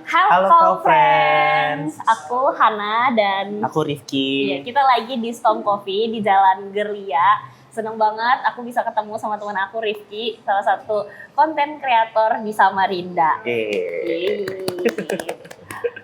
Halo Halo friends, friends. aku Hana dan Aku Rifki. ya, kita lagi di Storm Coffee di Jalan Gerlia. Seneng banget aku bisa ketemu sama teman aku Rifki, salah satu konten kreator di Samarinda. Yeay.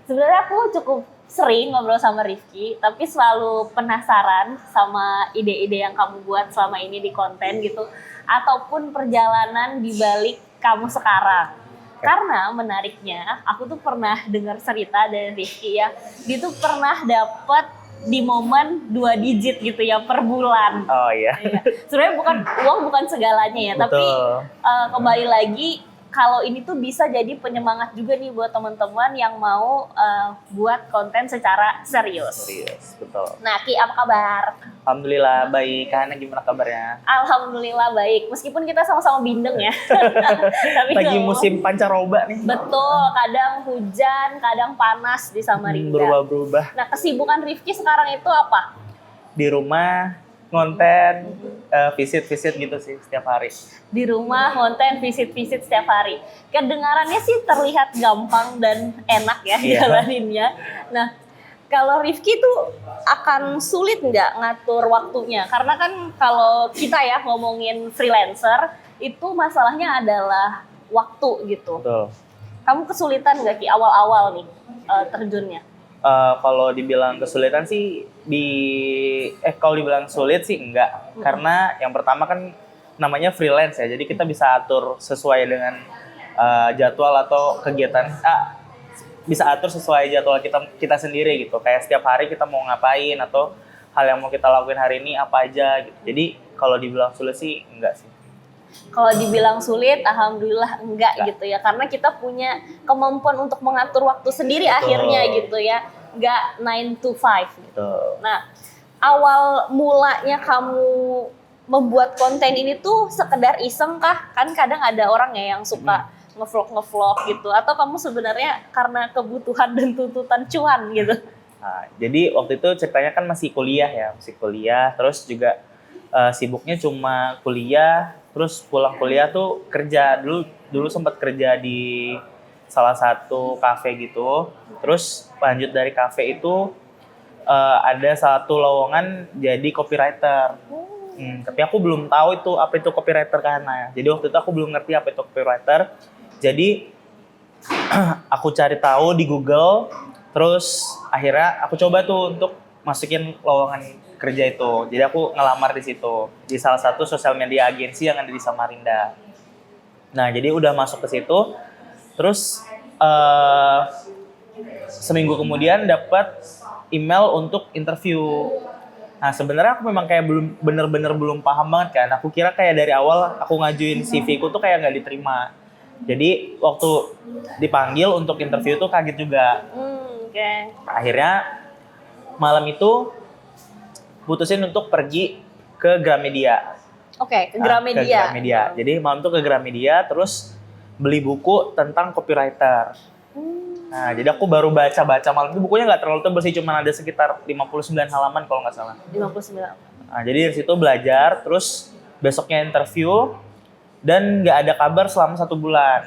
Sebenarnya aku cukup sering ngobrol sama Rifki, tapi selalu penasaran sama ide-ide yang kamu buat selama ini di konten gitu, ataupun perjalanan di balik kamu sekarang. Karena menariknya, aku tuh pernah dengar cerita dari Rifki ya, dia tuh pernah dapet di momen 2 digit gitu ya per bulan. Oh iya. Iya. Sebenarnya uang bukan segalanya ya, tapi Betul. kembali lagi kalau ini tuh bisa jadi penyemangat juga nih buat teman-teman yang mau buat konten secara serius. Serius, betul. Nah, Ki, apa kabar? Alhamdulillah baik. Hana gimana kabarnya? Alhamdulillah baik. Meskipun kita sama-sama bindeng ya. Tapi Lagi nggak musim pancaroba nih. betul, kadang hujan, kadang panas di Samarinda. Berubah-berubah. Nah, kesibukan Rifki sekarang itu apa? Di rumah ngonten, visit-visit gitu sih setiap hari. Di rumah, konten, visit-visit setiap hari. Kedengarannya sih terlihat gampang dan enak ya Iya. jalaninnya. Nah, kalau Rifki tuh akan sulit nggak ngatur waktunya? Karena kan kalau kita ya ngomongin freelancer, itu masalahnya adalah waktu gitu. Betul. Kamu kesulitan nggak Ki awal-awal nih terjunnya? Kalau dibilang kesulitan sih kalau dibilang sulit sih enggak. Karena yang pertama kan namanya freelance ya. Jadi kita bisa atur sesuai dengan jadwal atau kegiatan bisa atur sesuai jadwal kita sendiri gitu. Kayak setiap hari kita mau ngapain atau hal yang mau kita lakuin hari ini apa aja gitu. Jadi kalau dibilang sulit sih enggak sih. Kalau dibilang sulit, alhamdulillah enggak gitu ya. Karena kita punya kemampuan untuk mengatur waktu sendiri akhirnya gitu ya. Enggak 9 to 5 gitu. Betul. Nah, awal mulanya kamu membuat konten ini tuh sekedar iseng kah? Kan kadang ada orang ya yang suka ngevlog gitu. Atau kamu sebenarnya karena kebutuhan dan tuntutan cuan gitu? Nah, jadi waktu itu ceritanya kan masih kuliah, terus juga sibuknya cuma kuliah, terus pulang kuliah tuh kerja. Dulu sempat kerja di salah satu kafe gitu, terus lanjut dari kafe itu ada satu lowongan jadi copywriter. Tapi aku belum tahu itu apa itu copywriter karena jadi waktu itu aku belum ngerti apa itu copywriter. Jadi aku cari tahu di Google, terus akhirnya aku coba tuh untuk masukin lowongan kerja itu. Jadi aku ngelamar di situ di salah satu sosial media agensi yang ada di Samarinda. Nah, jadi udah masuk ke situ, terus seminggu kemudian dapat email untuk interview. Nah, sebenarnya aku memang kayak bener-bener belum paham banget kan. Aku kira kayak dari awal aku ngajuin CV ku tuh kayak nggak diterima. Jadi waktu dipanggil untuk interview tuh kaget juga. Oke. Akhirnya malam itu putusin untuk pergi ke Gramedia. Oke, ke Ke Gramedia. Gramedia. Jadi malam itu ke Gramedia, terus beli buku tentang copywriter. Nah, jadi aku baru baca malam itu, bukunya nggak terlalu tebal sih, cuma ada sekitar 59 halaman kalau nggak salah. 59. Nah, jadi dari situ belajar, terus besoknya interview, dan nggak ada kabar selama 1 bulan.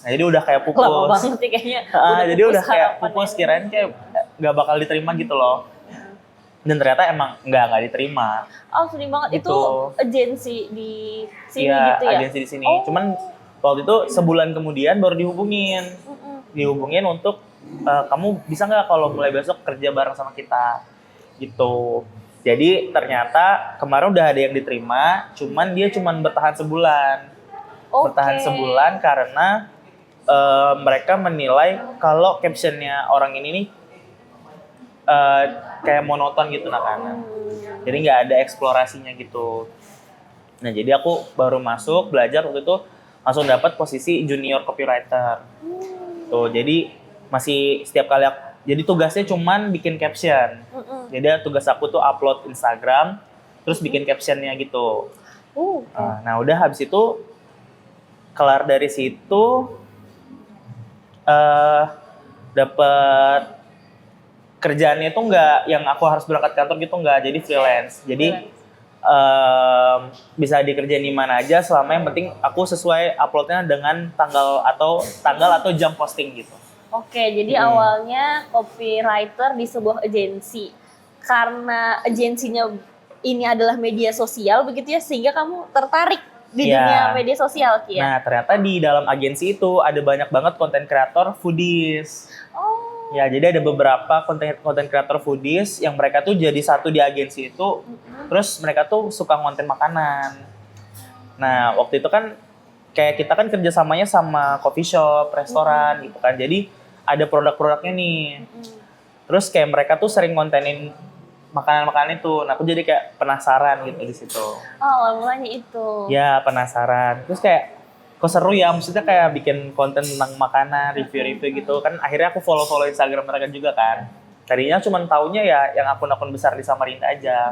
Nah, jadi udah kayak pupus. Lama banget sih kayaknya. Jadi udah kayak harapannya. pupus, kirain kayak nggak bakal diterima gitu loh. Dan ternyata emang nggak diterima. Oh, sedih banget. Gitu. Itu agensi di sini Iya, gitu ya? agensi di sini. Oh. Cuman waktu itu sebulan kemudian baru dihubungin. Dihubungin untuk kamu bisa nggak kalau mulai besok kerja bareng sama kita gitu. Jadi ternyata kemarin udah ada yang diterima, cuman dia bertahan sebulan. Oke. Bertahan sebulan karena mereka menilai kalau captionnya orang ini nih kayak monoton gitu Nakana. Jadi nggak ada eksplorasinya gitu. Nah, jadi aku baru masuk belajar waktu itu langsung dapat posisi junior copywriter. Tuh, jadi masih setiap kali jadi tugasnya cuman bikin caption. Jadi tugas aku tuh upload Instagram, terus bikin captionnya gitu. Nah, udah habis itu kelar dari situ dapat kerjaannya itu nggak yang aku harus berangkat kantor gitu, nggak, jadi freelance. Jadi bisa dikerjain di mana aja selama yang penting aku sesuai uploadnya dengan tanggal atau jam posting gitu. Oke, jadi awalnya copywriter di sebuah agensi. Karena agensinya ini adalah media sosial begitu ya, sehingga kamu tertarik di dunia media sosial, Ki ya? Nah, ternyata di dalam agensi itu ada banyak banget konten kreator foodies. Oh. Ya, jadi ada beberapa konten kreator foodies yang mereka tuh jadi satu di agensi itu, terus mereka tuh suka konten makanan. Nah, waktu itu kan kayak kita kan kerjasamanya sama coffee shop, restoran gitu kan. Jadi ada produk-produknya nih. Terus kayak mereka tuh sering kontenin makanan-makanan itu. Nah, aku jadi kayak penasaran gitu di situ. Oh, awal mulanya itu. Ya, penasaran. Terus kayak kok seru ya, maksudnya kayak bikin konten tentang makanan, review-review gitu kan. Akhirnya aku follow Instagram mereka juga kan. Tadinya cuma taunya ya yang akun-akun besar di Samarinda aja.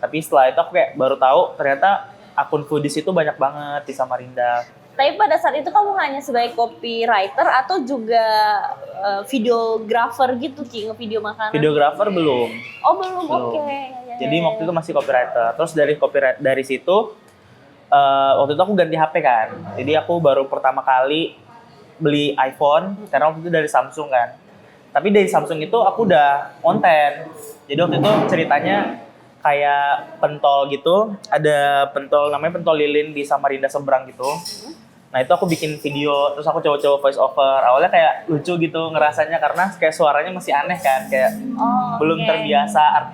Tapi setelah itu aku kayak baru tahu ternyata akun foodies itu banyak banget di Samarinda. Tapi pada saat itu kamu hanya sebagai copywriter atau juga videographer gitu, Ki, nge-video makanan? Videographer belum. Oh, belum. Belum. Oke. Jadi waktu itu masih copywriter. Terus dari situ waktu itu aku ganti HP kan. Jadi aku baru pertama kali beli iPhone karena waktu itu dari Samsung kan. Tapi dari Samsung itu aku udah konten. Jadi waktu itu ceritanya kayak pentol gitu, ada pentol namanya pentol lilin di Samarinda seberang gitu. Nah itu aku bikin video, terus aku coba-coba voice over. Awalnya kayak lucu gitu ngerasanya karena kayak suaranya masih aneh kan, kayak belum terbiasa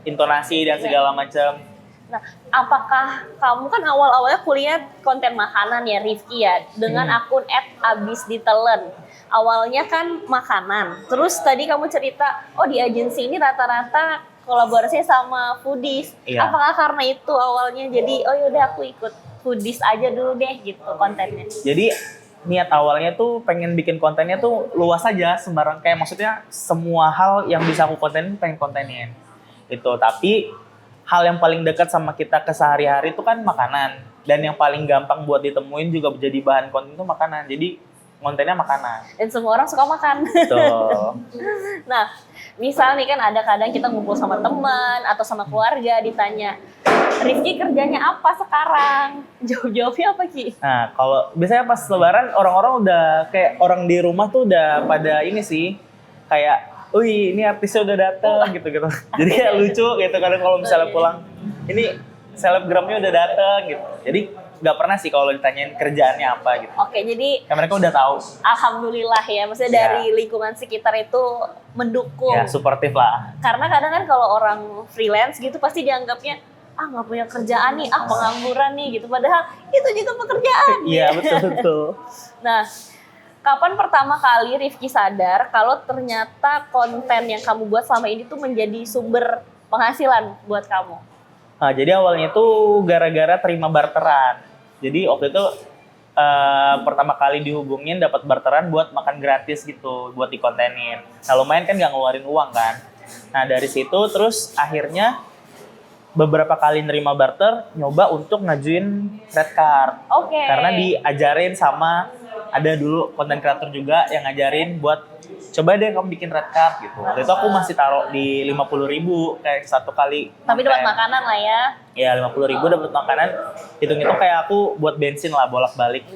intonasi dan segala macam. Nah, apakah kamu kan awal-awalnya kuliah konten makanan ya, Rifki ya, dengan akun @abisditelen. Awalnya kan makanan, terus tadi kamu cerita, oh di agensi ini rata-rata kolaborasinya sama foodies. Iya. Apakah karena itu awalnya jadi, oh yaudah aku ikut foodies aja dulu deh gitu kontennya? Jadi niat awalnya tuh pengen bikin kontennya tuh luas aja, sembarang kayak maksudnya semua hal yang bisa aku kontenin pengen kontenin. Itu, tapi hal yang paling dekat sama kita kesehari-hari itu kan makanan. Dan yang paling gampang buat ditemuin juga jadi bahan konten itu makanan. Jadi kontennya makanan. Dan semua orang suka makan. Tuh. Nah, misal nih kan ada kadang kita ngumpul sama teman atau sama keluarga ditanya, Rifki kerjanya apa sekarang? Jawab-jawabnya apa, Ki? Nah, kalau biasanya pas lebaran orang-orang udah kayak orang di rumah tuh udah pada ini sih. Kayak, wih ini artisnya udah dateng gitu-gitu. Jadi kayak lucu gitu kadang kalau misalnya pulang. Ini selebgramnya udah dateng gitu. Jadi nggak pernah sih kalau ditanyain kerjaannya apa gitu. Oke, jadi Kayak mereka udah tahu. alhamdulillah ya, maksudnya dari lingkungan sekitar itu mendukung. Ya, suportif lah. Karena kadang kan kalau orang freelance gitu pasti dianggapnya, ah nggak punya kerjaan nih, ah pengangguran nih gitu. Padahal itu juga pekerjaan. Iya, betul-betul. Nah, kapan pertama kali Rifki sadar kalau ternyata konten yang kamu buat selama ini tuh menjadi sumber penghasilan buat kamu? Nah, jadi awalnya tuh gara-gara terima barteran. Jadi waktu itu pertama kali dihubungin dapat barteran buat makan gratis gitu, buat dikontenin. Nah lumayan kan nggak ngeluarin uang kan. Nah dari situ terus akhirnya beberapa kali nerima barter, nyoba untuk ngajuin red card. Oke. Karena diajarin sama ada dulu konten kreator juga yang ngajarin buat coba deh kamu bikin red card gitu. Waktu itu aku masih taruh di 50.000 kayak satu kali. Tapi dapat makanan lah ya. Ya 50.000 dapat makanan. Hitung-hitung kayak aku buat bensin lah bolak-balik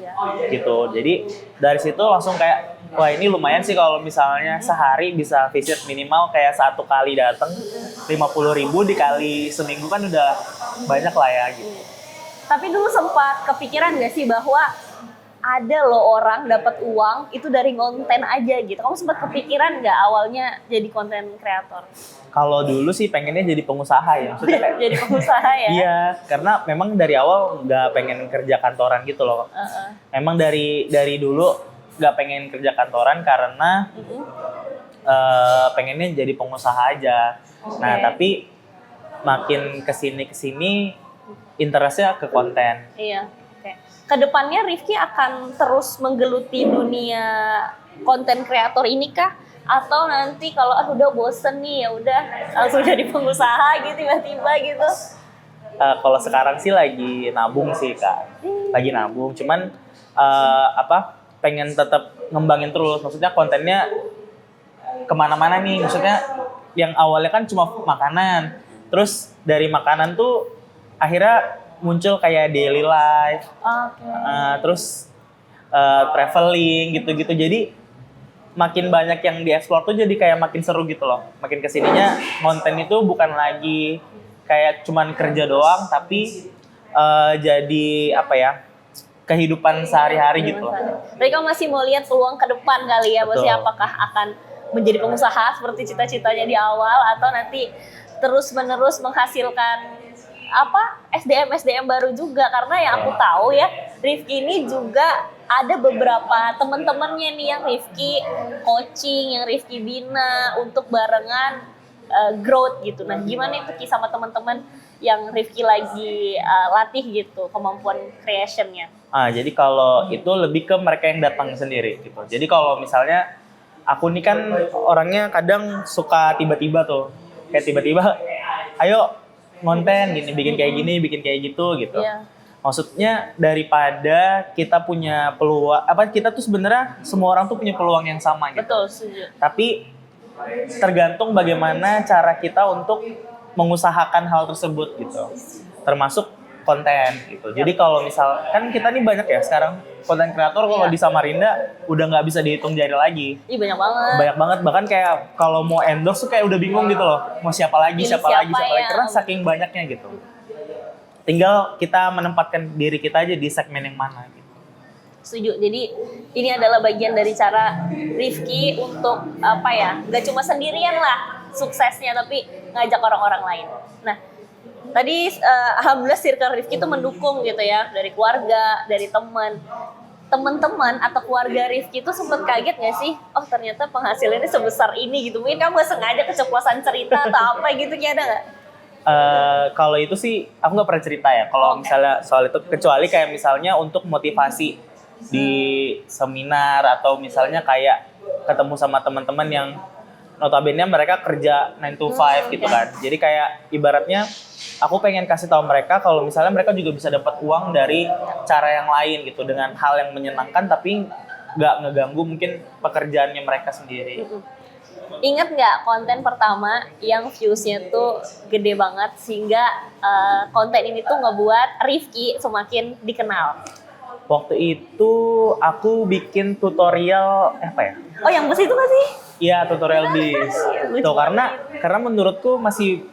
gitu. Jadi dari situ langsung kayak wah ini lumayan sih kalau misalnya sehari bisa visit minimal kayak satu kali dateng 50.000 dikali seminggu kan udah banyak lah ya gitu. Tapi dulu sempat kepikiran nggak sih bahwa ada loh orang dapat uang itu dari konten aja gitu. Kamu sempat kepikiran nggak awalnya jadi konten kreator? Kalau dulu sih pengennya jadi pengusaha ya. Maksudnya kayak, Jadi pengusaha ya? Iya, karena memang dari awal nggak pengen kerja kantoran gitu loh. Memang dari dulu nggak pengen kerja kantoran karena pengennya jadi pengusaha aja. Nah tapi makin kesini interestnya ke konten. Iya. Oke. Kedepannya Rifki akan terus menggeluti dunia konten kreator ini kah? Atau nanti kalau udah bosen nih ya udah langsung jadi pengusaha gitu tiba-tiba gitu? Kalau sekarang sih lagi nabung sih Kak. Lagi nabung. Cuman pengen tetap ngembangin terus. Maksudnya kontennya kemana-mana nih. Maksudnya yang awalnya kan cuma makanan. Terus dari makanan tuh akhirnya muncul kayak daily life, terus traveling gitu-gitu. Jadi makin banyak yang dieksplor tuh jadi kayak makin seru gitu loh. Makin kesininya konten itu bukan lagi kayak cuman kerja doang, tapi jadi apa ya, kehidupan sehari-hari gitu loh. Tapi kamu masih mau lihat peluang ke depan kali ya, Betul. maksudnya apakah akan menjadi pengusaha seperti cita-citanya di awal, atau nanti terus-menerus menghasilkan SDM baru juga, karena yang aku tahu ya, Rifki ini juga ada beberapa teman-temannya nih yang Rifki coaching, yang Rifki bina untuk barengan growth gitu. Nah, gimana itu Ki sama teman-teman yang Rifki lagi latih gitu kemampuan creationnya? Jadi kalau itu lebih ke mereka yang datang sendiri gitu. Jadi kalau misalnya aku nih kan orangnya kadang suka tiba-tiba tuh, kayak tiba-tiba, ayo konten gini, bikin kayak gitu. Iya. Maksudnya daripada kita punya peluang, kita tuh sebenarnya semua orang tuh punya peluang yang sama gitu. Betul, setuju. Tapi tergantung bagaimana cara kita untuk mengusahakan hal tersebut gitu. Termasuk konten gitu. Jadi kalau misal kan kita nih banyak ya sekarang konten kreator, kalau di Samarinda udah nggak bisa dihitung jari lagi. Ih, banyak banget. Banyak banget, bahkan kayak kalau mau endorse tuh kayak udah bingung gitu loh. Mau siapa lagi karena saking banyaknya gitu. Tinggal kita menempatkan diri kita aja di segmen yang mana gitu. Setuju. Jadi ini adalah bagian dari cara Rifki untuk nggak cuma sendirian lah suksesnya, tapi ngajak orang-orang lain. Nah, tadi alhamdulillah circle Rifki itu mendukung gitu ya, dari keluarga, dari teman-teman atau keluarga Rifki itu sempat kaget nggak sih? Oh, ternyata penghasilannya sebesar ini gitu. Mungkin kamu nggak sengaja keceplosan cerita atau apa gitu, ada nggak? Kalau itu sih aku nggak pernah cerita ya. Kalau misalnya soal itu, kecuali kayak misalnya untuk motivasi di seminar, atau misalnya kayak ketemu sama teman-teman yang notabene mereka kerja 9 to 5 gitu kan. Jadi kayak ibaratnya aku pengen kasih tahu mereka kalau misalnya mereka juga bisa dapat uang dari cara yang lain gitu, dengan hal yang menyenangkan tapi nggak ngeganggu mungkin pekerjaannya mereka sendiri. Ingat nggak konten pertama yang viewsnya tuh gede banget sehingga konten ini tuh ngebuat Rifki semakin dikenal? Waktu itu aku bikin tutorial apa ya? Oh, yang bus itu nggak sih? Iya, tutorial bis. Tuh, karena menurutku masih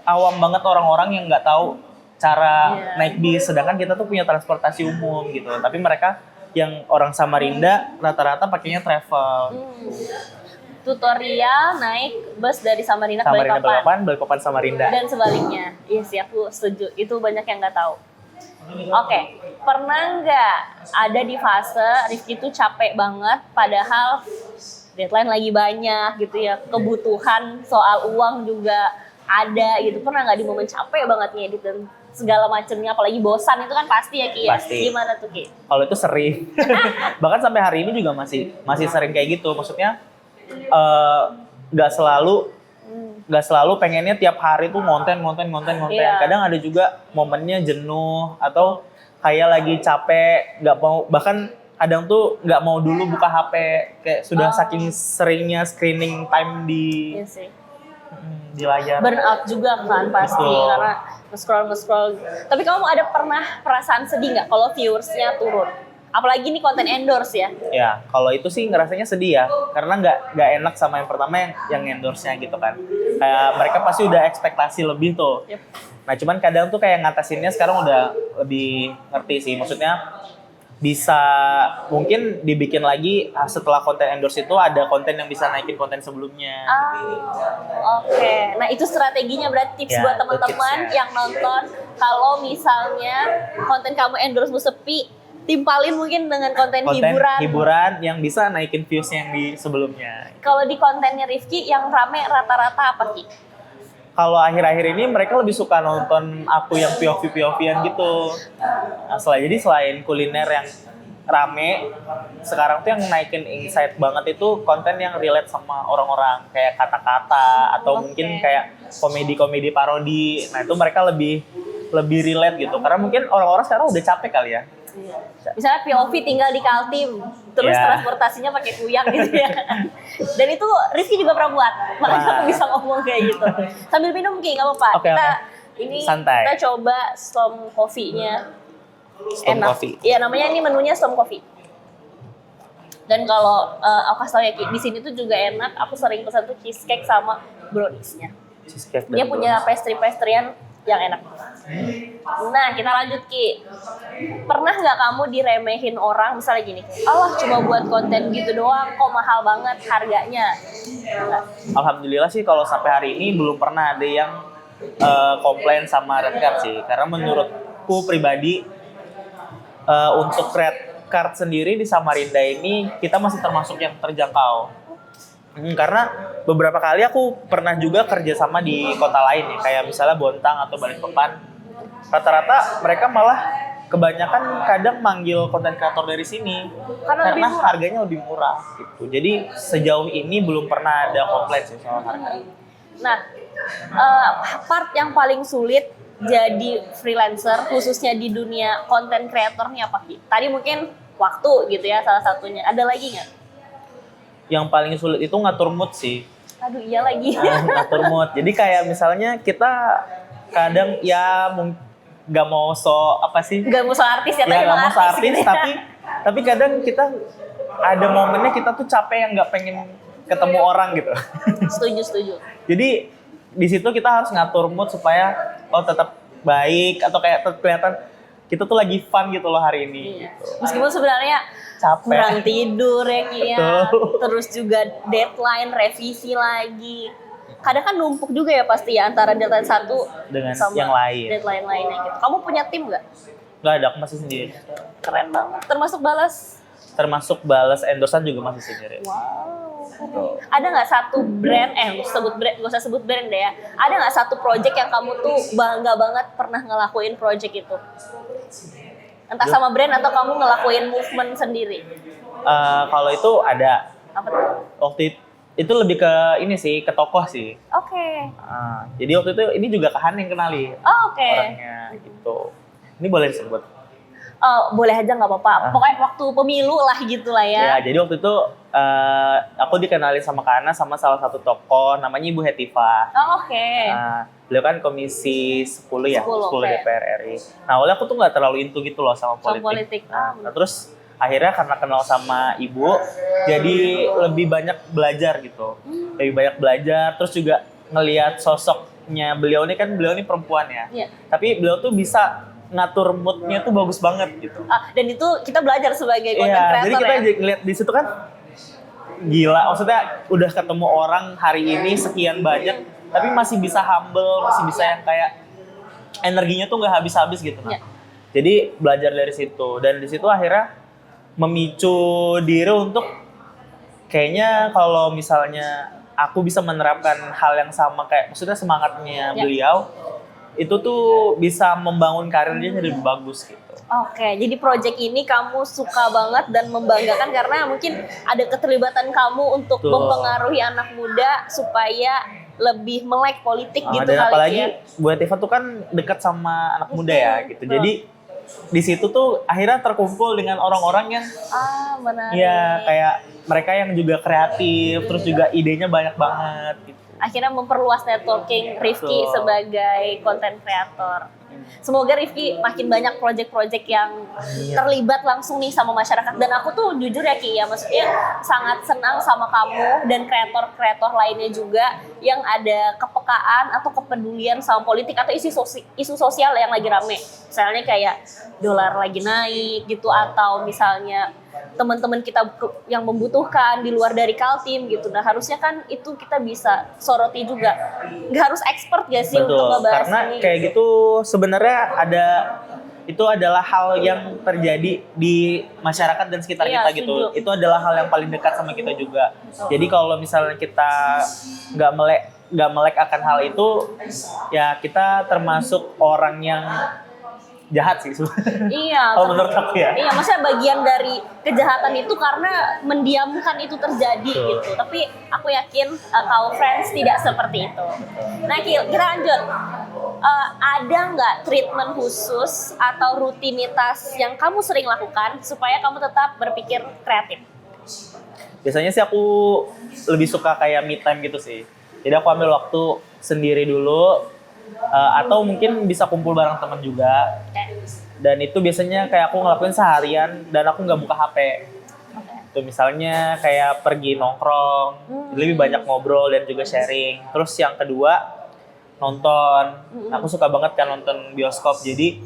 awam banget orang-orang yang nggak tahu cara naik bis, sedangkan kita tuh punya transportasi umum gitu. Tapi mereka yang orang Samarinda rata-rata pakainya travel. Tutorial naik bus dari Samarinda ke Balikpapan, Balikpapan Samarinda. Dan sebaliknya. Iya sih, aku setuju. Itu banyak yang nggak tahu. Oke, pernah nggak ada di fase Rifki tuh capek banget, padahal deadline lagi banyak gitu ya, kebutuhan soal uang juga ada gitu. Pernah nggak di momen capek banget ngedit dan segala macamnya, apalagi bosan itu kan pasti ya Ki ya? Pasti. Gimana tuh Ki? Kalau itu sering. Bahkan sampai hari ini juga masih sering kayak gitu. Maksudnya nggak selalu pengennya tiap hari tuh konten. Iya. Kadang ada juga momennya jenuh atau kayak lagi capek, nggak mau, bahkan kadang tuh nggak mau dulu buka HP, kayak sudah saking seringnya screening time di Iya sih. di layar. Burnout juga kan pasti. Betul. Karena nge-scroll. Tapi kamu ada pernah perasaan sedih nggak kalau viewersnya turun? Apalagi nih konten endorse ya. Ya, kalau itu sih ngerasanya sedih ya, karena nggak enak sama yang pertama yang endorse-nya gitu kan. Kayak mereka pasti udah ekspektasi lebih tuh. Yep. Nah, cuman kadang tuh kayak ngatasinnya sekarang udah lebih ngerti sih. Maksudnya bisa mungkin dibikin lagi setelah konten endorse itu ada konten yang bisa naikin konten sebelumnya. Oke. Nah, itu strateginya, berarti tips Ya, buat itu teman-teman tipsnya. yang nonton. Kalau misalnya konten kamu endorse sepi, timpalin mungkin dengan konten hiburan yang bisa naikin views yang di sebelumnya. Kalau di kontennya Rifki yang rame rata-rata apa Ki? Kalau akhir-akhir ini mereka lebih suka nonton aku yang POV-POV-an gitu. Nah, selain kuliner yang rame, sekarang tuh yang naikin insight banget itu konten yang relate sama orang-orang, kayak kata-kata atau mungkin kayak komedi-komedi parodi. Nah, itu mereka lebih relate gitu. Karena mungkin orang-orang sekarang udah capek kali ya. Misalnya POV tinggal di Kaltim, terus transportasinya pakai kuyang gitu ya. Dan itu Rifki juga pernah buat, makanya aku bisa ngomong kayak gitu. Sambil minum Ki, nggak apa-apa. Ini santai. Kita coba Storm Coffee-nya. Storm Enak. Coffee. Iya, namanya ini menunya Storm Coffee. Dan kalau aku kasih tau ya Ki, di sini tuh juga enak. Aku sering pesan tuh cheesecake sama brownies-nya. Cheesecake Dia dan punya brownies. pastry-pastryan yang enak. Nah, kita lanjut Ki. Pernah nggak kamu diremehin orang misalnya gini, Allah cuma buat konten gitu doang, kok mahal banget harganya? Nggak? Alhamdulillah sih kalau sampai hari ini belum pernah ada yang komplain sama Red Card sih. Karena menurutku pribadi untuk Red Card sendiri di Samarinda ini kita masih termasuk yang terjangkau. Karena beberapa kali aku pernah juga kerja sama di kota lain ya, kayak misalnya Bontang atau Balikpapan. Rata-rata mereka malah kebanyakan kadang manggil konten kreator dari sini Karena lebih murah. harganya lebih murah gitu. Jadi sejauh ini belum pernah ada komplain sih soal harga. Nah, part yang paling sulit jadi freelancer khususnya di dunia konten kreatornya apa Ki? Tadi mungkin waktu gitu ya salah satunya. Ada lagi nggak? Yang paling sulit itu ngatur mood sih. Aduh iya lagi. Ngatur mood. Jadi kayak misalnya kita kadang ya nggak mau apa sih? Gak mau so artis ya, Ya tapi nggak emang mau artis, gitu ya. tapi kadang kita ada momennya kita tuh capek yang nggak pengen ketemu orang gitu. Setuju. Jadi di situ kita harus ngatur mood supaya tetap baik atau kayak kelihatan kita tuh lagi fun gitu loh hari ini. Iya. Gitu. Meskipun sebenarnya Capek. kurang tidur ya Ki ya. Betul. Terus juga deadline, revisi lagi. Kadang kan numpuk juga ya pasti ya antara deadline satu Dengan sama yang lain. deadline lainnya gitu. Kamu punya tim nggak? Nggak ada, aku masih sendiri. Keren banget. Termasuk Balas endorsean juga masih sendiri. wow. Ada nggak satu brand, nggak usah sebut brand deh ya. Ada nggak satu project yang kamu tuh bangga banget pernah ngelakuin project itu? Entah sama brand atau kamu ngelakuin movement sendiri. Kalau itu ada. Apa tuh? Waktu itu lebih ke ini sih, ke tokoh sih. Oke. Jadi waktu itu ini juga Kak Han yang kenali Oh, oke. orangnya gitu. Ini boleh disebut. Boleh aja nggak apa-apa. Pokoknya waktu pemilu lah gitu lah ya. Ya, jadi waktu itu aku dikenalin sama Kak Ana sama salah satu tokoh namanya Ibu Hetifah. Oh, oke. Beliau kan komisi 10 ya, 10, 10 oke. DPR RI. Nah, awalnya aku tuh nggak terlalu into gitu loh sama Sama politik. politik. Nah, terus akhirnya karena kenal sama Ibu, jadi lebih banyak belajar gitu. Lebih banyak belajar, terus juga ngelihat sosoknya beliau ini perempuan ya. Iya. Tapi beliau tuh bisa ngatur moodnya tuh bagus banget gitu. Dan itu kita belajar sebagai content Iya, creator jadi kita ya. ngeliat di situ kan gila, maksudnya udah ketemu orang hari ini sekian banyak, tapi masih bisa humble, masih bisa yang kayak energinya tuh nggak habis-habis gitu. Nah, Iya. jadi belajar dari situ dan di situ akhirnya memicu diri untuk kayaknya kalau misalnya aku bisa menerapkan hal yang sama kayak maksudnya semangatnya Ya. beliau itu tuh bisa membangun karirnya jadi lebih bagus gitu. Oke, jadi project ini kamu suka banget dan membanggakan karena mungkin ada keterlibatan kamu untuk Betul. mempengaruhi anak muda supaya lebih melek politik gitu Dan kali apalagi ya. Bu Tiva tuh kan dekat sama anak muda ya gitu. Jadi di situ tuh akhirnya terkumpul dengan orang-orang yang Menarik. ya kayak mereka yang juga kreatif, terus juga idenya banyak banget gitu. Akhirnya memperluas networking Rifki Betul. sebagai content creator. Semoga Rifki makin banyak project-project yang terlibat langsung nih sama masyarakat. Dan aku tuh jujur ya Ki ya, maksudnya sangat senang sama kamu dan kreator-kreator lainnya juga yang ada kepekaan atau kepedulian sama politik atau isu sosial yang lagi rame. Misalnya kayak dolar lagi naik gitu, atau misalnya teman-teman kita yang membutuhkan di luar dari Kaltim gitu. Nah harusnya kan itu kita bisa soroti juga. Nggak harus expert gak sih untuk Betul, ngebahas karena ini? kayak gitu sebenarnya itu adalah hal yang terjadi di masyarakat dan sekitar Iya, kita gitu. setuju. Itu adalah hal yang paling dekat sama kita juga. Jadi kalau misalnya kita nggak melek akan hal itu, ya kita termasuk orang yang jahat sih sebenarnya. Iya. Kalau menurut aku ya. Iya, maksudnya bagian dari kejahatan itu karena mendiamkan itu terjadi Betul. gitu. Tapi aku yakin kalau Friends tidak seperti itu. Nah, kita lanjut. Ada nggak treatment khusus atau rutinitas yang kamu sering lakukan supaya kamu tetap berpikir kreatif? Biasanya sih aku lebih suka kayak me time gitu sih. Jadi aku ambil waktu sendiri dulu, atau mungkin bisa kumpul bareng teman juga. Dan itu biasanya kayak aku ngelakuin seharian dan aku nggak buka HP. Tuh misalnya kayak pergi nongkrong, lebih banyak ngobrol dan juga sharing. Terus yang kedua nonton. Aku suka banget kan nonton bioskop. Jadi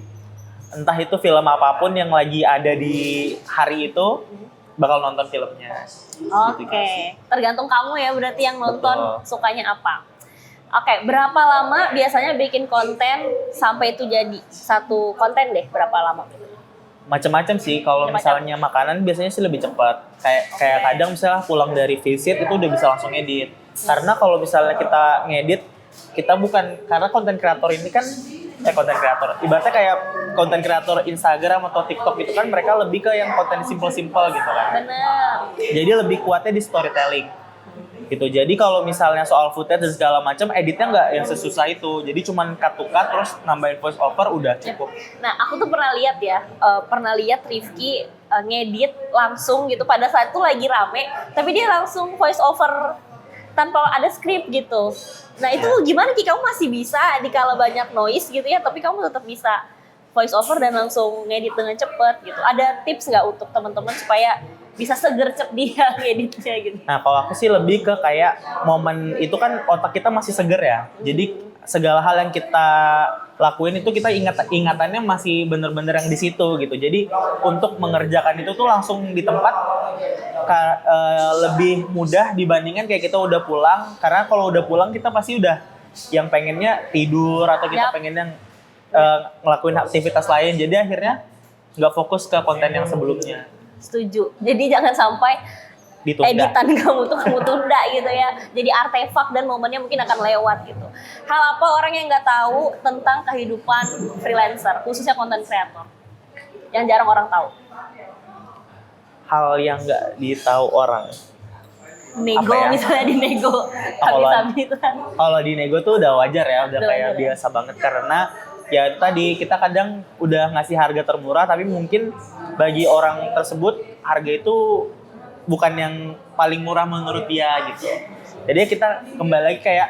entah itu film apapun yang lagi ada di hari itu bakal nonton filmnya. Oke, tergantung kamu ya berarti yang nonton Betul. sukanya apa. Oke, berapa lama biasanya bikin konten sampai itu jadi satu konten deh? Berapa lama? Macam-macam sih. Kalau Macam-macam. misalnya makanan biasanya sih lebih cepat. Kayak kadang misalnya pulang dari visit itu udah bisa langsung edit. Karena kalau misalnya kita ngedit, kita bukan, karena konten kreator ini kan konten kreator. Ibaratnya kayak konten kreator Instagram atau TikTok itu kan mereka lebih ke yang konten simple-simple gitu kan. Bener. Jadi lebih kuatnya di storytelling. Gitu. Jadi kalau misalnya soal footage dan segala macam, editnya nggak yang sesusah itu. Jadi cuman cut to cut terus nambahin voice over udah cukup. Nah, aku tuh pernah lihat ya, pernah lihat Rifki ngedit langsung gitu pada saat itu lagi rame, tapi dia langsung voice over tanpa ada skrip gitu. Nah, itu gimana Ki? Kamu masih bisa dikala banyak noise gitu ya, tapi kamu tetap bisa voice over dan langsung ngedit dengan cepet gitu. Ada tips nggak untuk teman-teman supaya bisa segercep dia ngeditnya gitu? Nah, kalau aku sih lebih ke kayak momen itu kan otak kita masih seger ya. Jadi segala hal yang kita lakuin itu kita ingatannya masih bener-bener yang di situ gitu. Jadi untuk mengerjakan itu tuh langsung di tempat lebih mudah dibandingkan kayak kita udah pulang. Karena kalau udah pulang kita pasti udah yang pengennya tidur atau kita pengennya ngelakuin aktivitas lain. Jadi akhirnya nggak fokus ke konten yang sebelumnya. Setuju. Jadi jangan sampai Ditunda. editan kamu tuh kamu tunda gitu ya. Jadi artefak dan momennya mungkin akan lewat gitu. Hal apa orang yang nggak tahu tentang kehidupan freelancer, khususnya konten kreator, yang jarang orang tahu? Hal yang nggak ditahu orang. Nego Apa ya? misalnya di nego habis-habisan. Kalau di nego tuh udah wajar ya, udah kayak wajar ya. biasa banget karena ya tadi kita kadang udah ngasih harga termurah tapi mungkin bagi orang tersebut harga itu bukan yang paling murah menurut dia gitu. Jadi kita kembali lagi kayak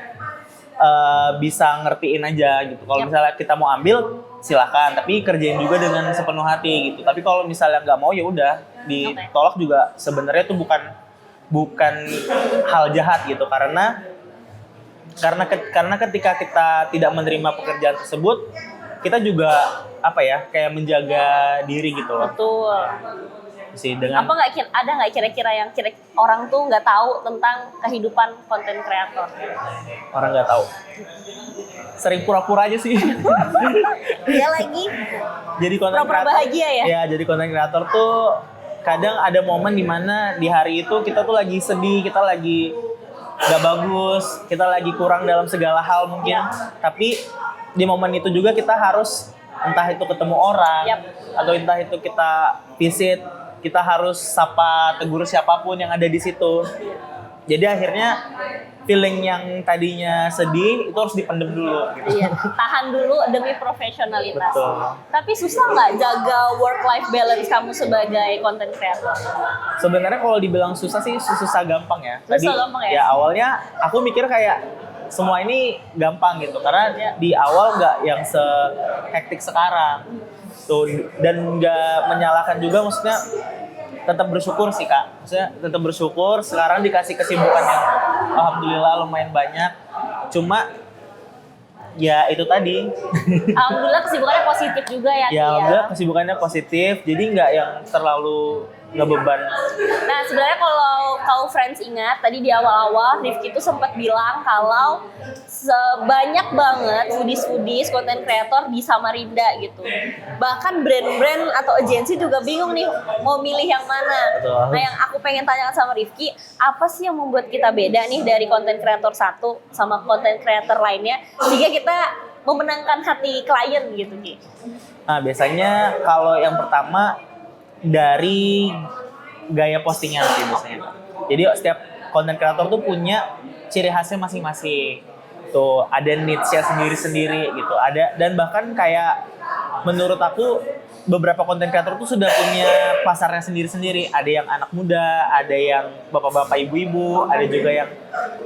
bisa ngertiin aja gitu. Kalau misalnya kita mau ambil silakan, tapi kerjain juga dengan sepenuh hati gitu. Tapi kalau misalnya nggak mau ya udah ditolak juga sebenarnya itu bukan hal jahat gitu karena ketika kita tidak menerima pekerjaan tersebut kita juga apa ya kayak menjaga diri gitu loh. Betul. Sih dengan Apa ada nggak kira-kira yang orang tuh nggak tahu tentang kehidupan konten kreator? orang nggak tahu. Sering pura-pura aja sih. Dia lagi Jadi konten pura-pura kreator. bahagia ya? Ya, jadi konten kreator tuh kadang ada momen dimana di hari itu kita tuh lagi sedih, kita lagi nggak bagus, kita lagi kurang dalam segala hal mungkin. Tapi di momen itu juga kita harus entah itu ketemu orang atau entah itu kita visit, kita harus sapa tegur siapapun yang ada di situ. Jadi akhirnya feeling yang tadinya sedih itu harus dipendem dulu gitu. Iya, tahan dulu demi profesionalitas. Betul. Tapi susah nggak jaga work-life balance kamu sebagai content creator? Sebenarnya kalau dibilang susah sih susah gampang ya. Susah gampang ya? Ya awalnya aku mikir kayak semua ini gampang gitu karena di awal nggak yang se-hektik sekarang. Tuh dan nggak menyalahkan juga maksudnya tetap bersyukur sih Kak. Maksudnya tetap bersyukur sekarang dikasih kesibukan yang alhamdulillah lumayan banyak. Cuma ya itu tadi. Alhamdulillah kesibukannya positif juga ya. Ya alhamdulillah kesibukannya positif. Jadi nggak yang terlalu ngebeban. Nah sebenarnya kalau kau friends ingat tadi di awal-awal Rifki tuh sempat bilang kalau sebanyak banget foodies konten kreator di Samarinda gitu. Bahkan brand-brand atau agensi juga bingung nih mau milih yang mana. Betul. Nah yang aku pengen tanyakan sama Rifki, apa sih yang membuat kita beda nih dari konten kreator satu sama konten kreator lainnya sehingga kita memenangkan hati klien gitu Ki? Nah biasanya kalau yang pertama dari gaya postingnya sih biasanya. Jadi setiap konten kreator tuh punya ciri khasnya masing-masing. Tuh ada niche-nya sendiri-sendiri gitu. Ada dan bahkan kayak menurut aku beberapa konten kreator tuh sudah punya pasarnya sendiri-sendiri. Ada yang anak muda, ada yang bapak-bapak, ibu-ibu, ada juga yang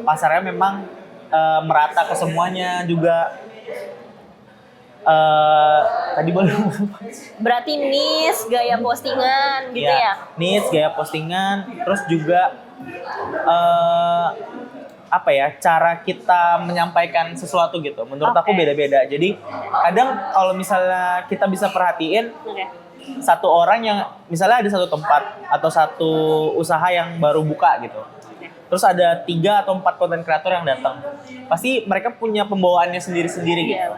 pasarnya memang merata ke semuanya juga. Tadi boleh Berarti niche, gaya postingan gitu ya? needs, gaya postingan, terus juga apa ya, cara kita menyampaikan sesuatu gitu. Menurut aku beda-beda. Jadi kadang kalau misalnya kita bisa perhatiin Oke. satu orang yang misalnya ada satu tempat atau satu usaha yang baru buka gitu. Terus ada 3 atau 4 konten kreator yang datang. Pasti mereka punya pembawaannya sendiri-sendiri gitu.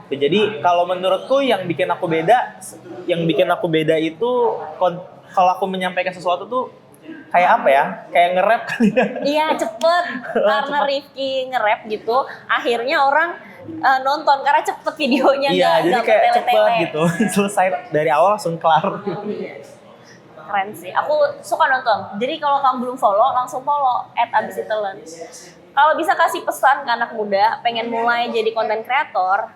Iya. Jadi kalau menurutku yang bikin aku beda itu kalau aku menyampaikan sesuatu tuh kayak apa ya? Kayak nge-rap kali ya. Iya cepet, karena Rifki nge-rap gitu, akhirnya orang nonton karena cepet videonya Iya, jadi nggak kayak cepet bertele-tele. gitu. Selesai dari awal langsung kelar. Keren sih, aku suka nonton. Jadi kalau kamu belum follow, langsung follow @abisitelen. Kalau bisa kasih pesan ke anak muda, pengen mulai jadi konten kreator,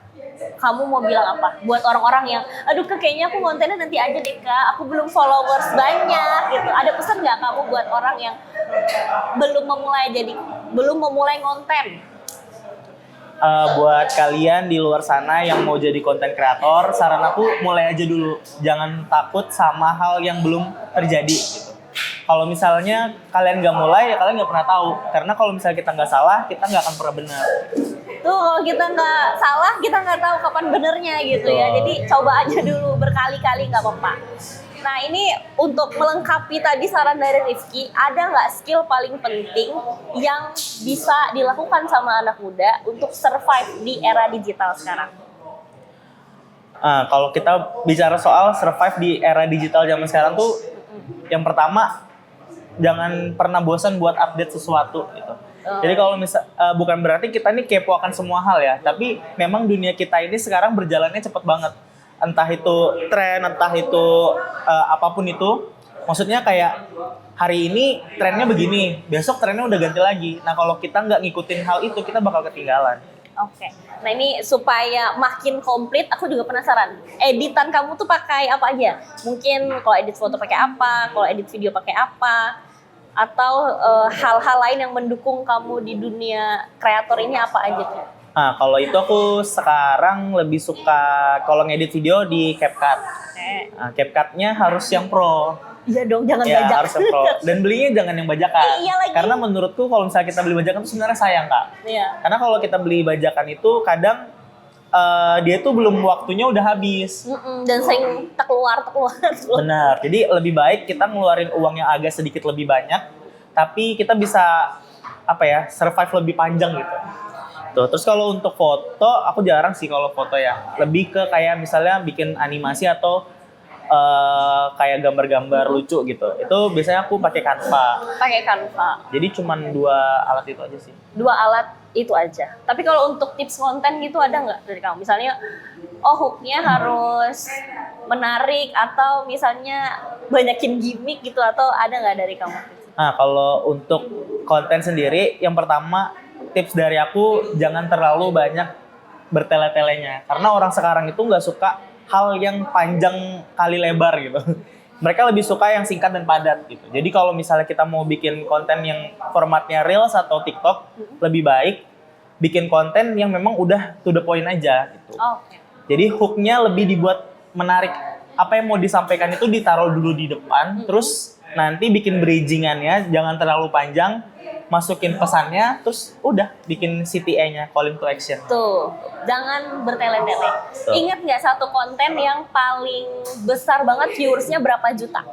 kamu mau bilang apa? Buat orang-orang yang, aduh kayaknya aku kontennya nanti aja deh kak, aku belum followers banyak gitu. Ada pesan nggak kamu buat orang yang belum memulai konten? Buat kalian di luar sana yang mau jadi konten kreator, saran aku mulai aja dulu. Jangan takut sama hal yang belum terjadi gitu. Kalau misalnya kalian nggak mulai, ya kalian nggak pernah tahu. Karena kalau misalnya kita nggak salah, kita nggak akan pernah benar. Tuh kalau kita nggak salah, kita nggak tahu kapan benernya gitu ya. Jadi coba aja dulu berkali-kali nggak apa-apa. Nah ini untuk melengkapi tadi saran dari Rifki, ada nggak skill paling penting yang bisa dilakukan sama anak muda untuk survive di era digital sekarang? Kalau kita bicara soal survive di era digital zaman sekarang tuh, yang pertama jangan pernah bosan buat update sesuatu gitu. Jadi kalau bukan berarti kita nih kepo akan semua hal ya, tapi memang dunia kita ini sekarang berjalannya cepet banget. Entah itu tren, entah itu apapun itu. Maksudnya kayak hari ini trennya begini, besok trennya udah ganti lagi. Nah kalau kita nggak ngikutin hal itu, kita bakal ketinggalan. Oke. Nah ini supaya makin komplit, aku juga penasaran. Editan kamu tuh pakai apa aja? Mungkin kalau edit foto pakai apa? Kalau edit video pakai apa? Atau hal-hal lain yang mendukung kamu di dunia kreator ini apa aja tuh? Nah, kalau itu aku sekarang lebih suka kalau ngedit video di CapCut. Nah, CapCut-nya harus yang pro. Iya dong, jangan Ya, bajak. harus yang pro. Dan belinya jangan yang bajakan. Iya lagi. Karena menurutku kalau misalnya kita beli bajakan itu sebenarnya sayang, Kak. Iya. Karena kalau kita beli bajakan itu kadang dia tuh belum waktunya udah habis. Dan sering terkeluar. Benar. Jadi lebih baik kita ngeluarin uang yang agak sedikit lebih banyak, tapi kita bisa survive lebih panjang gitu. Tuh, terus kalau untuk foto, aku jarang sih kalau foto ya. Lebih ke kayak misalnya bikin animasi atau kayak gambar-gambar lucu gitu. Itu biasanya aku pakai Canva. Pakai Canva. Jadi cuman 2 alat itu aja sih. 2 alat itu aja. Tapi kalau untuk tips konten gitu ada nggak dari kamu? Misalnya, hook-nya harus menarik atau misalnya banyakin gimmick gitu, atau ada nggak dari kamu? Nah, kalau untuk konten sendiri, yang pertama tips dari aku jangan terlalu banyak bertele-telenya. Karena orang sekarang itu nggak suka hal yang panjang kali lebar gitu. Mereka lebih suka yang singkat dan padat gitu. Jadi kalau misalnya kita mau bikin konten yang formatnya Reels atau TikTok, lebih baik bikin konten yang memang udah to the point aja gitu. Oke. Jadi hook-nya lebih dibuat menarik. Apa yang mau disampaikan itu ditaruh dulu di depan, terus nanti bikin bridging-annya jangan terlalu panjang, masukin pesannya, terus udah bikin CTA-nya, call to action. Tuh, jangan bertele-tele. Tuh. Ingat nggak satu konten yang paling besar banget viewersnya berapa juta?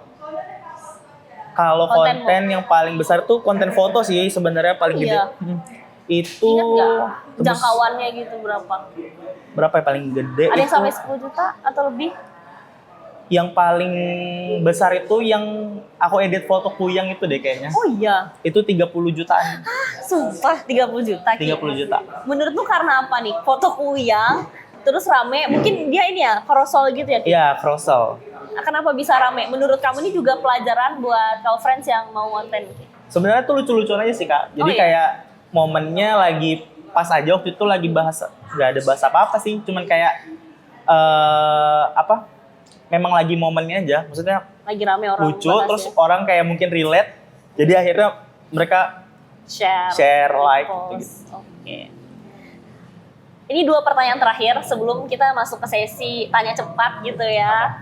Kalau Konten konten yang paling besar tuh konten foto sih sebenarnya paling gede. Iya. Itu Ingat nggak tebus- jangkauannya gitu berapa? berapa ya paling gede? Ada yang itu sampai 10 juta atau lebih? yang paling besar itu yang aku edit foto kuyang itu deh kayaknya. Oh iya, Itu 30 jutaan. sumpah 30 juta. Ki. 30 juta. Menurutmu karena apa nih? Foto kuyang, terus rame, mungkin dia ini ya, carousel gitu ya? Ki? Iya, carousel. Kenapa bisa rame? Menurut kamu ini juga pelajaran buat kau friends yang mau konten? Sebenarnya tuh lucu-lucuan aja sih, Kak. Jadi Oh, iya? kayak momennya lagi pas aja waktu itu lagi bahas, nggak ada bahas apa-apa sih, cuman kayak memang lagi momennya aja, maksudnya Lagi rame orang lucu, bahas terus ya. orang kayak mungkin relate, jadi akhirnya mereka share share, like, post. gitu. Oke. Ini 2 pertanyaan terakhir sebelum kita masuk ke sesi tanya cepat gitu ya.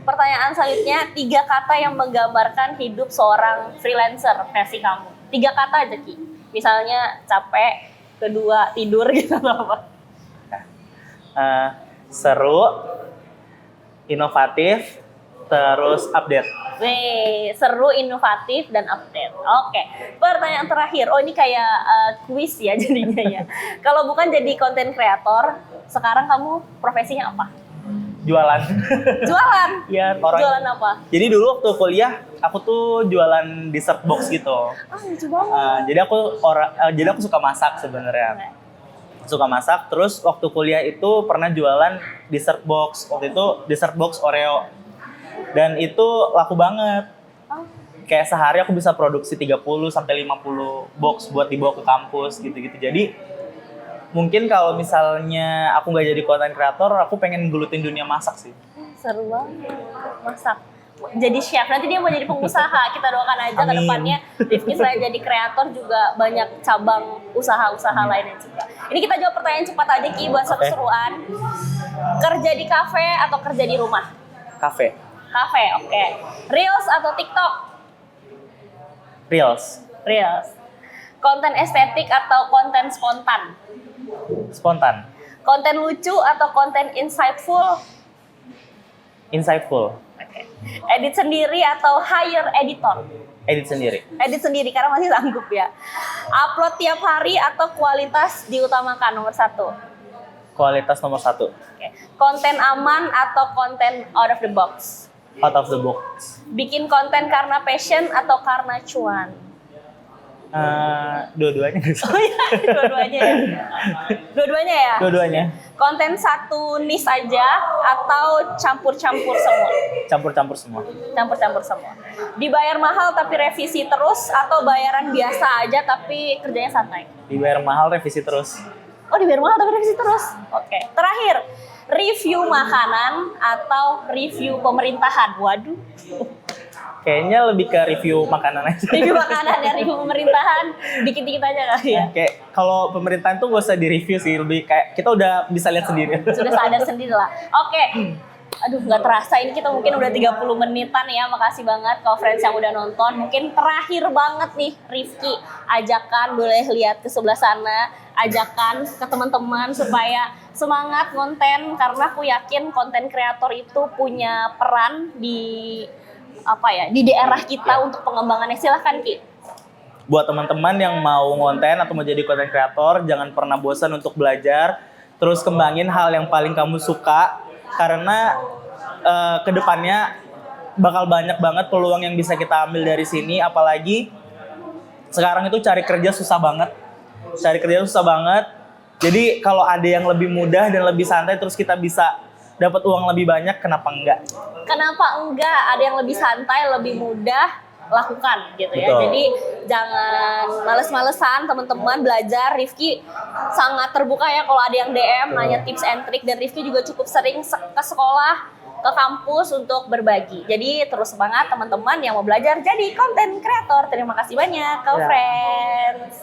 Pertanyaan selanjutnya, 3 kata yang menggambarkan hidup seorang freelancer versi kamu. 3 kata aja Ki. Misalnya capek, kedua tidur gitu atau apa. Seru, inovatif, terus update. Wih, seru, inovatif, dan update. Oke, pertanyaan terakhir. Oh ini kayak kuis ya jadinya ya. Kalau bukan jadi konten kreator, sekarang kamu profesinya apa? Jualan. Jualan? Iya, orang. Jualan apa? Jadi dulu waktu kuliah, aku tuh jualan dessert box gitu. Lucu banget. Jadi aku suka masak sebenarnya. Suka masak, terus waktu kuliah itu pernah jualan dessert box. Waktu itu dessert box Oreo. Dan itu laku banget. Kayak sehari aku bisa produksi 30 sampai 50 box buat dibawa ke kampus gitu-gitu. Jadi mungkin kalau misalnya aku nggak jadi content creator, aku pengen gelutin dunia masak sih. Seru banget masak. Jadi chef, nanti dia mau jadi pengusaha. Kita doakan aja ke depannya Rifki selain jadi kreator juga banyak cabang usaha-usaha lainnya juga. Ini kita jawab pertanyaan cepat aja Ki buat seru-seruan. Kerja di kafe atau kerja di rumah? Cafe. Kafe, oke. Reels atau TikTok? Reels. Reels. Konten estetik atau konten spontan? Spontan. Konten lucu atau konten insightful? Insightful. Oke. Edit sendiri atau hire editor? Edit sendiri. Edit sendiri karena masih sanggup ya. Upload tiap hari atau kualitas diutamakan nomor 1? Kualitas nomor 1. Oke. Konten aman atau konten out of the box? Out of the box. Bikin konten karena passion atau karena cuan? Dua-duanya. Oh iya, dua-duanya ya. Dua-duanya ya? Dua-duanya. Konten satu niche aja atau campur-campur semua? Campur-campur semua. Campur-campur semua. Dibayar mahal tapi revisi terus atau bayaran biasa aja tapi kerjanya santai? Dibayar mahal, revisi terus. Oh, dibayar mahal tapi revisi terus? Oke. Terakhir, review makanan atau review pemerintahan? Waduh. Kayaknya lebih ke review makanan aja. Review makanan ya, review pemerintahan dikit-dikit aja kali ya. Kayak kalau pemerintahan tuh gak usah di-review sih, lebih kayak kita udah bisa lihat sendiri. Sudah sadar sendiri lah. Oke. Aduh, nggak terasa ini kita mungkin udah 30 menitan ya. Makasih banget ke friends yang udah nonton. Mungkin terakhir banget nih Rifki, ajakan boleh lihat ke sebelah sana, ajakan ke teman-teman supaya semangat konten, karena aku yakin konten kreator itu punya peran di di daerah kita untuk pengembangannya. Silahkan Ki. Buat teman-teman yang mau ngonten atau mau jadi content creator, jangan pernah bosan untuk belajar, terus kembangin hal yang paling kamu suka, karena kedepannya bakal banyak banget peluang yang bisa kita ambil dari sini. Apalagi sekarang itu cari kerja susah banget. Jadi kalau ada yang lebih mudah dan lebih santai, terus kita bisa dapat uang lebih banyak, kenapa enggak? Kenapa enggak? Ada yang lebih santai, lebih mudah, lakukan gitu ya. Betul. Jadi jangan males-malesan teman-teman belajar. Rifki sangat terbuka ya kalau ada yang DM nanya tips and trick, dan Rifki juga cukup sering ke sekolah, ke kampus untuk berbagi. Jadi terus semangat teman-teman yang mau belajar jadi content creator. Terima kasih banyak, friends.